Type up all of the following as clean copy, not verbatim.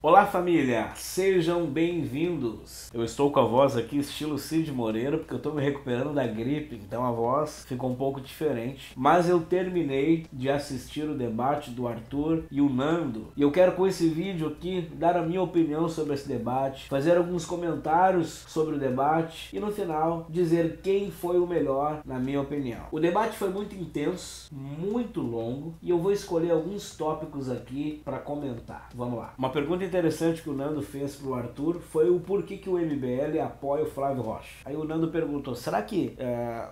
Olá família, sejam bem-vindos. Eu estou com a voz aqui estilo Cid Moreira porque eu estou me recuperando da gripe, então a voz ficou um pouco diferente. Mas eu terminei de assistir o debate do Arthur e o Nando e eu quero com esse vídeo aqui dar a minha opinião sobre esse debate, fazer alguns comentários sobre o debate e no final dizer quem foi o melhor na minha opinião. O debate foi muito intenso, muito longo e eu vou escolher alguns tópicos aqui para comentar. Vamos lá. Uma pergunta interessante que o Nando fez pro Arthur foi o porquê que o MBL apoia o Flávio Rocha. Aí o Nando perguntou, será que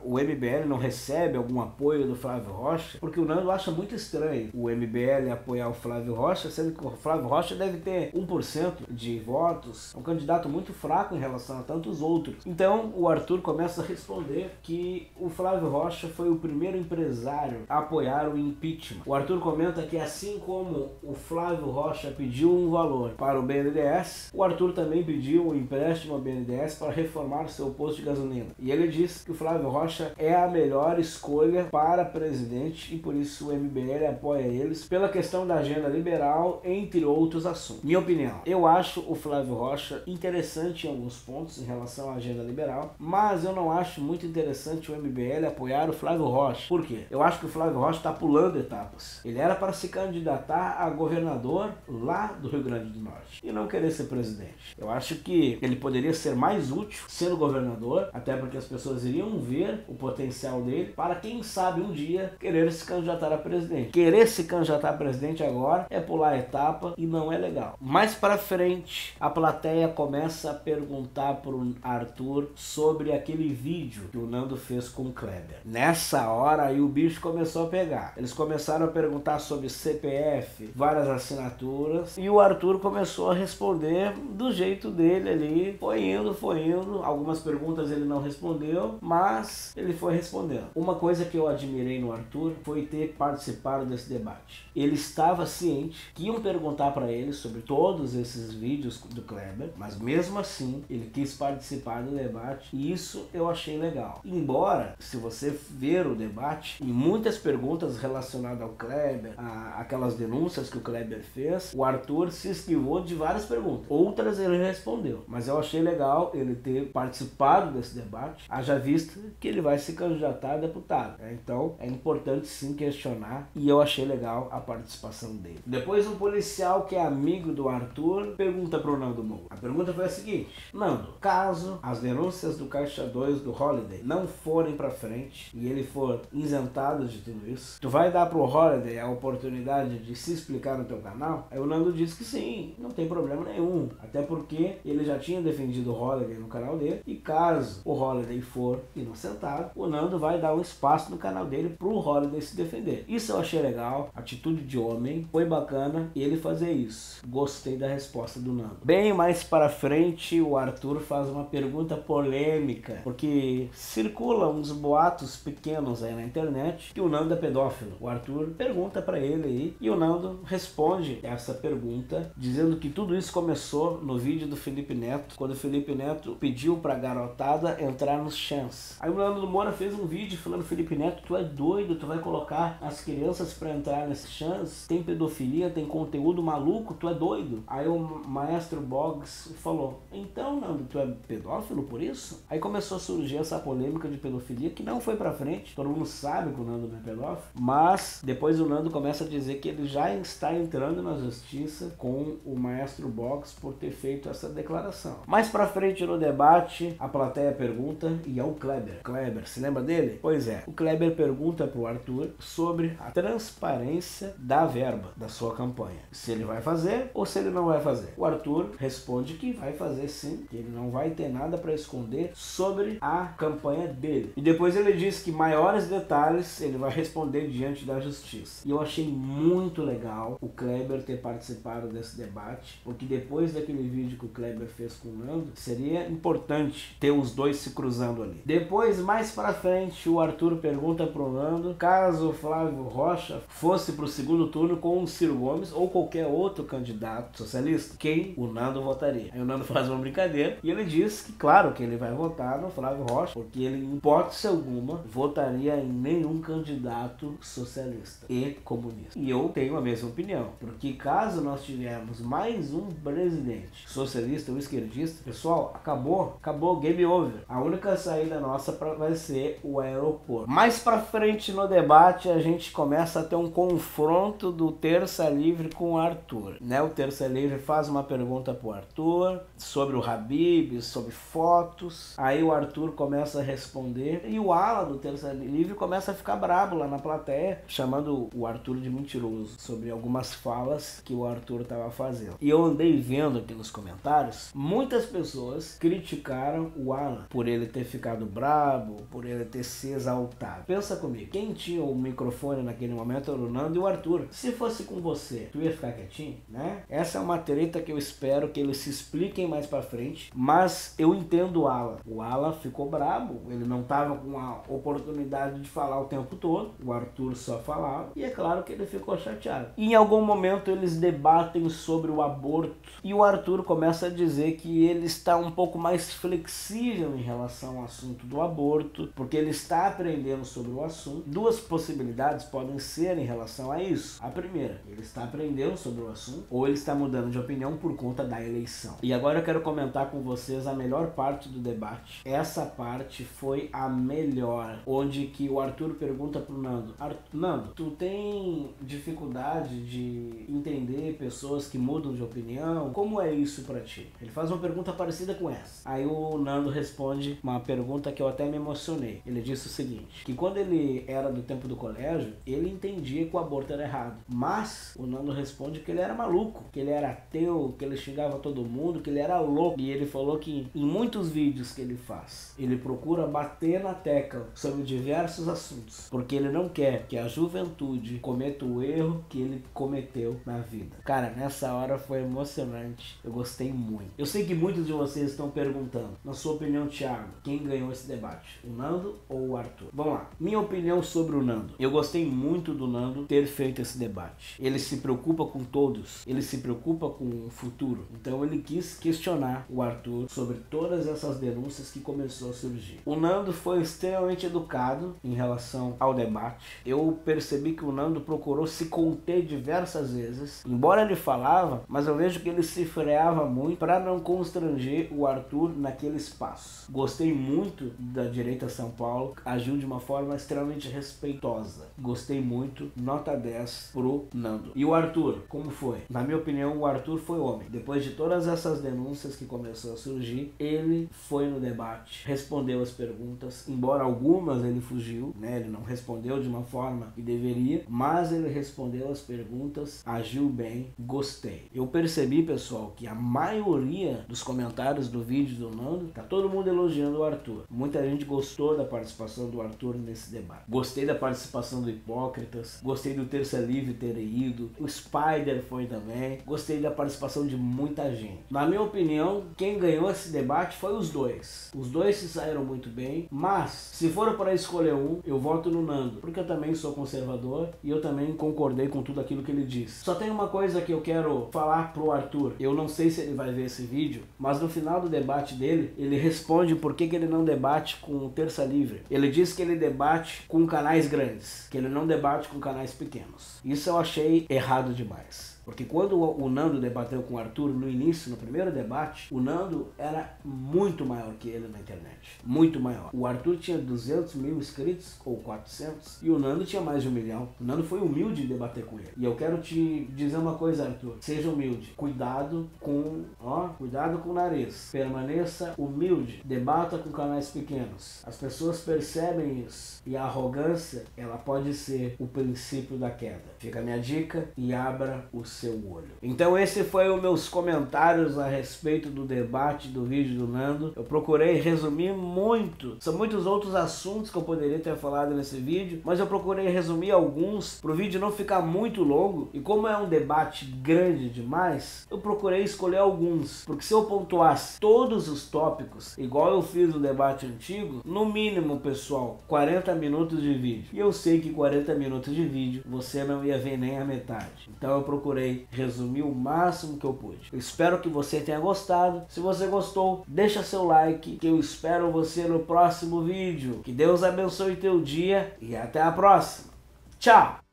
o MBL não recebe algum apoio do Flávio Rocha? Porque o Nando acha muito estranho o MBL apoiar o Flávio Rocha, sendo que o Flávio Rocha deve ter 1% de votos, é um candidato muito fraco em relação a tantos outros. Então o Arthur começa a responder que o Flávio Rocha foi o primeiro empresário a apoiar o impeachment. O Arthur comenta que assim como o Flávio Rocha pediu um valor para o BNDES, o Arthur também pediu um empréstimo ao BNDES para reformar seu posto de gasolina. E ele diz que o Flávio Rocha é a melhor escolha para presidente e por isso o MBL apoia eles pela questão da agenda liberal, entre outros assuntos. Minha opinião, eu acho o Flávio Rocha interessante em alguns pontos em relação à agenda liberal, mas eu não acho muito interessante o MBL apoiar o Flávio Rocha. Por quê? Eu acho que o Flávio Rocha está pulando etapas. Ele era para se candidatar a governador lá do Rio Grande do Norte e não querer ser presidente. Eu acho que ele poderia ser mais útil sendo governador, até porque as pessoas iriam ver o potencial dele para quem sabe um dia querer se candidatar a presidente. Querer se candidatar a presidente agora é pular a etapa e não é legal. Mais para frente, a plateia começa a perguntar pro Arthur sobre aquele vídeo que o Nando fez com o Kleber. Nessa hora aí o bicho começou a pegar. Eles começaram a perguntar sobre CPF, várias assinaturas e o Arthur começou a responder do jeito dele ali, foi indo, algumas perguntas ele não respondeu, mas ele foi respondendo. Uma coisa que eu admirei no Arthur foi ter participado desse debate. Ele estava ciente que iam perguntar para ele sobre todos esses vídeos do Kleber, mas mesmo assim ele quis participar do debate e isso eu achei legal. Embora, se você ver o debate, em muitas perguntas relacionadas ao Kleber, aquelas denúncias que o Kleber fez, o Arthur se esquivou de várias perguntas. Outras ele respondeu. Mas eu achei legal ele ter participado desse debate, haja vista que ele vai se candidatar a deputado. Então é importante sim questionar e eu achei legal a participação dele. Depois um policial que é amigo do Arthur pergunta pro Nando Moura. A pergunta foi a seguinte: Nando, caso as denúncias do Caixa 2 do Holiday não forem pra frente e ele for isentado de tudo isso, tu vai dar pro Holiday a oportunidade de se explicar no teu canal? Aí o Nando disse que sim, não tem problema nenhum, até porque ele já tinha defendido o Holiday no canal dele e caso o Holiday for inocentado, o Nando vai dar um espaço no canal dele pro Holiday se defender. Isso eu achei legal, atitude de homem, foi bacana ele fazer isso. Gostei da resposta do Nando. Bem mais para frente o Arthur faz uma pergunta polêmica, porque circulam uns boatos pequenos aí na internet que o Nando é pedófilo. O Arthur pergunta para ele aí e o Nando responde essa pergunta dizendo que tudo isso começou no vídeo do Felipe Neto, quando o Felipe Neto pediu pra garotada entrar nos chans. Aí o Nando Moura fez um vídeo falando: Felipe Neto, tu é doido, tu vai colocar as crianças pra entrar nesses chans? Tem pedofilia, tem conteúdo maluco, tu é doido? Aí o maestro Boggs falou: então Nando, tu é pedófilo por isso? Aí começou a surgir essa polêmica de pedofilia que não foi pra frente, todo mundo sabe que o Nando não é pedófilo, mas depois o Nando começa a dizer que ele já está entrando na justiça com o maestro Boggs por ter feito essa declaração. Mais pra frente no debate, a plateia pergunta, e é o Kleber. Kleber, se lembra dele? Pois é, o Kleber pergunta pro Arthur sobre a transparência da verba da sua campanha. Se ele vai fazer ou se ele não vai fazer. O Arthur responde que vai fazer sim, que ele não vai ter nada para esconder sobre a campanha dele. E depois ele diz que maiores detalhes ele vai responder diante da justiça. E eu achei muito legal o Kleber ter participado desse debate, porque depois daquele vídeo que o Kleber fez com o Nando, seria importante ter os dois se cruzando ali. Depois, mais pra frente, o Arthur pergunta pro Nando, caso o Flávio Rocha fosse pro segundo turno com o Ciro Gomes ou qualquer outro candidato socialista, quem o Nando votaria? Aí o Nando faz uma brincadeira e ele diz que claro que ele vai votar no Flávio Rocha, porque ele, em hipótese alguma, votaria em nenhum candidato socialista e comunista. E eu tenho a mesma opinião, porque caso nós tivermos temos mais um presidente, socialista ou esquerdista. Pessoal, acabou, game over. A única saída nossa vai ser o aeroporto. Mais pra frente no debate a gente começa a ter um confronto do Terça Livre com o Arthur, né? O Terça Livre faz uma pergunta pro Arthur sobre o Habib, sobre fotos. Aí o Arthur começa a responder e o Ala do Terça Livre começa a ficar brabo lá na plateia, chamando o Arthur de mentiroso sobre algumas falas que o Arthur estava fazendo. E eu andei vendo aqui nos comentários, muitas pessoas criticaram o Ala por ele ter ficado brabo, por ele ter se exaltado. Pensa comigo, quem tinha o microfone naquele momento era o Nando e o Arthur. Se fosse com você, tu ia ficar quietinho, né? Essa é uma treta que eu espero que eles se expliquem mais pra frente, mas eu entendo o Ala. O Ala ficou brabo, ele não tava com a oportunidade de falar o tempo todo, o Arthur só falava, e é claro que ele ficou chateado. Em algum momento eles debatem sobre o aborto, e o Arthur começa a dizer que ele está um pouco mais flexível em relação ao assunto do aborto, porque ele está aprendendo sobre o assunto. Duas possibilidades podem ser em relação a isso. A primeira, ele está aprendendo sobre o assunto, ou ele está mudando de opinião por conta da eleição. E agora eu quero comentar com vocês a melhor parte do debate. Essa parte foi a melhor, onde que o Arthur pergunta pro Nando: Nando, tu tem dificuldade de entender pessoas que mudam de opinião? Como é isso pra ti? Ele faz uma pergunta parecida com essa. Aí o Nando responde uma pergunta que eu até me emocionei. Ele disse o seguinte, que quando ele era do tempo do colégio, ele entendia que o aborto era errado. Mas o Nando responde que ele era maluco, que ele era ateu, que ele xingava todo mundo, que ele era louco. E ele falou que em muitos vídeos que ele faz, ele procura bater na tecla sobre diversos assuntos, porque ele não quer que a juventude cometa o erro que ele cometeu na vida. Cara, nessa hora foi emocionante. Eu gostei muito. Eu sei que muitos de vocês estão perguntando, na sua opinião, Thiago, quem ganhou esse debate? O Nando ou o Arthur? Vamos lá. Minha opinião sobre o Nando. Eu gostei muito do Nando ter feito esse debate. Ele se preocupa com todos. Ele se preocupa com o futuro. Então ele quis questionar o Arthur sobre todas essas denúncias que começou a surgir. O Nando foi extremamente educado em relação ao debate. Eu percebi que o Nando procurou se conter diversas vezes. Embora ele falava, mas eu vejo que ele se freava muito para não constranger o Arthur naquele espaço. Gostei muito da direita São Paulo, agiu de uma forma extremamente respeitosa. Gostei muito, nota 10 pro Nando. E o Arthur, como foi? Na minha opinião, o Arthur foi homem. Depois de todas essas denúncias que começou a surgir, ele foi no debate, respondeu as perguntas, embora algumas ele fugiu, né? Ele não respondeu de uma forma que deveria, mas ele respondeu as perguntas, agiu bem, gostei. Eu percebi, pessoal, que a maioria dos comentários do vídeo do Nando, tá todo mundo elogiando o Arthur. Muita gente gostou da participação do Arthur nesse debate. Gostei da participação do Hipócritas, gostei do Terça Livre ter ido, o Spider foi também, gostei da participação de muita gente. Na minha opinião, quem ganhou esse debate foi os dois. Os dois se saíram muito bem, mas se for para escolher um, eu voto no Nando, porque eu também sou conservador e eu também concordei com tudo aquilo que ele disse. Só tem uma coisa que eu quero falar pro Arthur, eu não sei se ele vai ver esse vídeo, mas no final do debate dele, ele responde por que ele não debate com o Terça Livre. Ele diz que ele debate com canais grandes, que ele não debate com canais pequenos. Isso eu achei errado demais. Porque quando o Nando debateu com o Arthur no início, no primeiro debate, o Nando era muito maior que ele na internet. Muito maior. O Arthur tinha 200 mil inscritos, ou 400, e o Nando tinha mais de 1 milhão. O Nando foi humilde em debater com ele. E eu quero te dizer uma coisa, Arthur. Seja humilde. Cuidado com o nariz. Permaneça humilde. Debata com canais pequenos. As pessoas percebem isso. E a arrogância, ela pode ser o princípio da queda. Fica a minha dica e abra o seu olho. Então esse foi os meus comentários a respeito do debate do vídeo do Nando. Eu procurei resumir muito. São muitos outros assuntos que eu poderia ter falado nesse vídeo, mas eu procurei resumir alguns para o vídeo não ficar muito longo. E como é um debate grande demais, eu procurei escolher alguns, porque se eu pontuasse todos os tópicos, igual eu fiz no debate antigo, no mínimo, pessoal, 40 minutos de vídeo. E eu sei que 40 minutos de vídeo você não ia ver nem a metade. Então eu procurei resumir o máximo que eu pude. Eu espero que você tenha gostado. Se você gostou, deixa seu like, que eu espero você no próximo vídeo. Que Deus abençoe teu dia e até a próxima. Tchau!